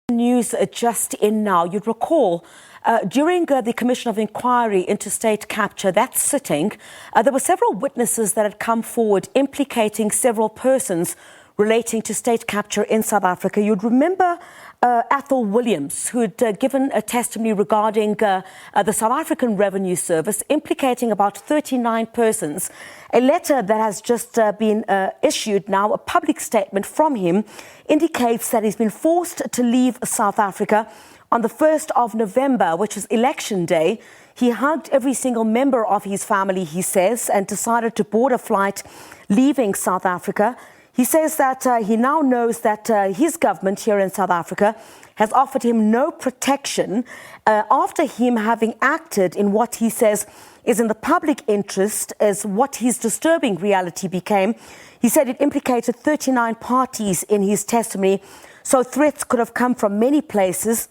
News just in now. You'd recall during the Commission of Inquiry into State Capture, that sitting, there were several witnesses that had come forward implicating several persons relating to state capture in South Africa. You'd remember Athol Williams, who had given a testimony regarding the South African Revenue Service, implicating about 39 persons. A letter that has just been issued now, a public statement from him, indicates that he's been forced to leave South Africa on the 1st of November, which was election day. He hugged every single member of his family, he says, and decided to board a flight leaving South Africa. He says that he now knows that his government here in South Africa has offered him no protection after him having acted in what he says is in the public interest, as what his disturbing reality became. He said it implicated 39 parties in his testimony, so threats could have come from many places.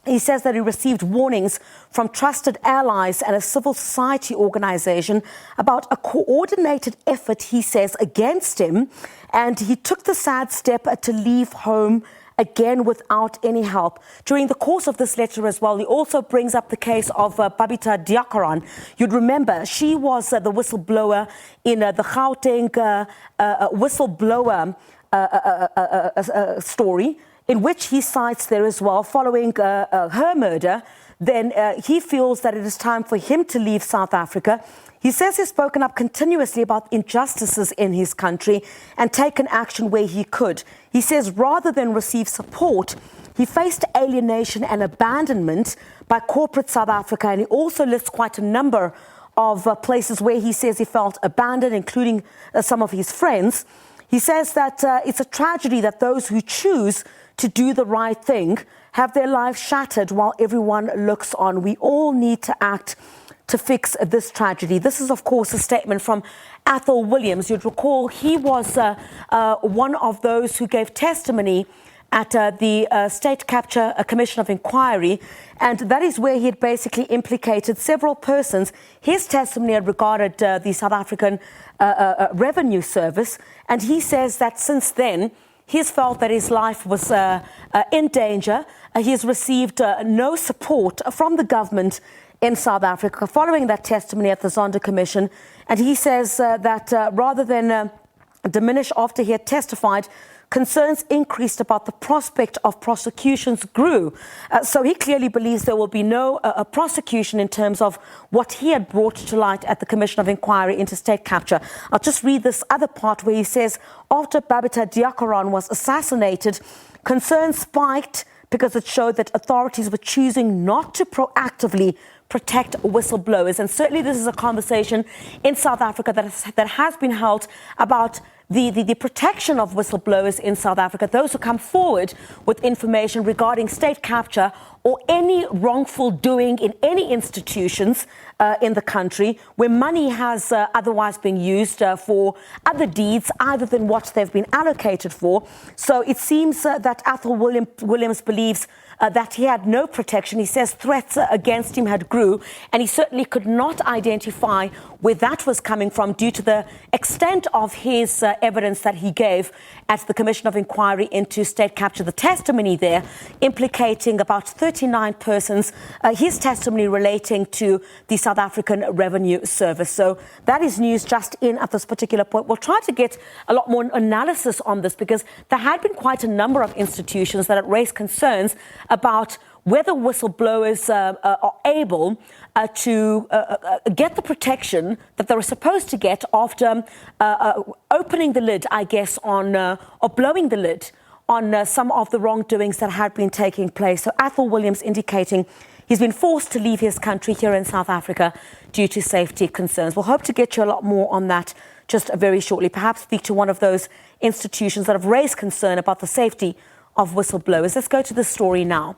He says that he received warnings from trusted allies and a civil society organization about a coordinated effort, he says, against him. And he took the sad step to leave home again without any help. During the course of this letter as well, he also brings up the case of Babita Diakaran. You'd remember she was the whistleblower in the Gauteng whistleblower story, in which he cites there as well, following her murder. Then he feels that it is time for him to leave South Africa. He says he's spoken up continuously about injustices in his country and taken action where he could. He says rather than receive support, he faced alienation and abandonment by corporate South Africa. And he also lists quite a number of places where he says he felt abandoned, including some of his friends. He says that it's a tragedy that those who choose to do the right thing have their lives shattered while everyone looks on. We all need to act to fix this tragedy. This is, of course, a statement from Athol Williams. You'd recall he was one of those who gave testimony at the State Capture Commission of Inquiry, and that is where he had basically implicated several persons. His testimony had regarded the South African Revenue Service, and he says that since then, he's felt that his life was in danger. He has received no support from the government in South Africa following that testimony at the Zondo Commission. And he says that rather than diminish after he had testified, concerns increased about the prospect of prosecutions grew. So he clearly believes there will be no prosecution in terms of what he had brought to light at the Commission of Inquiry into State Capture. I'll just read this other part where he says, after Babita Diakaran was assassinated, concerns spiked because it showed that authorities were choosing not to proactively protect whistleblowers. And certainly this is a conversation in South Africa that has been held about the protection of whistleblowers in South Africa, those who come forward with information regarding state capture or any wrongful doing in any institutions in the country where money has otherwise been used for other deeds other than what they've been allocated for. So it seems that Athol Williams believes that he had no protection. He says threats against him had grew, and he certainly could not identify where that was coming from due to the extent of his evidence that he gave at the Commission of Inquiry into State Capture. The testimony there implicating about 39 persons, his testimony relating to the South African Revenue Service. So that is news just in at this particular point. We'll try to get a lot more analysis on this because there had been quite a number of institutions that had raised concerns about whether whistleblowers are able to get the protection that they were supposed to get after opening the lid, I guess, on or blowing the lid on some of the wrongdoings that had been taking place. So Athol Williams indicating he's been forced to leave his country here in South Africa due to safety concerns. We'll hope to get you a lot more on that just very shortly. Perhaps speak to one of those institutions that have raised concern about the safety of whistleblowers. Let's go to the story now.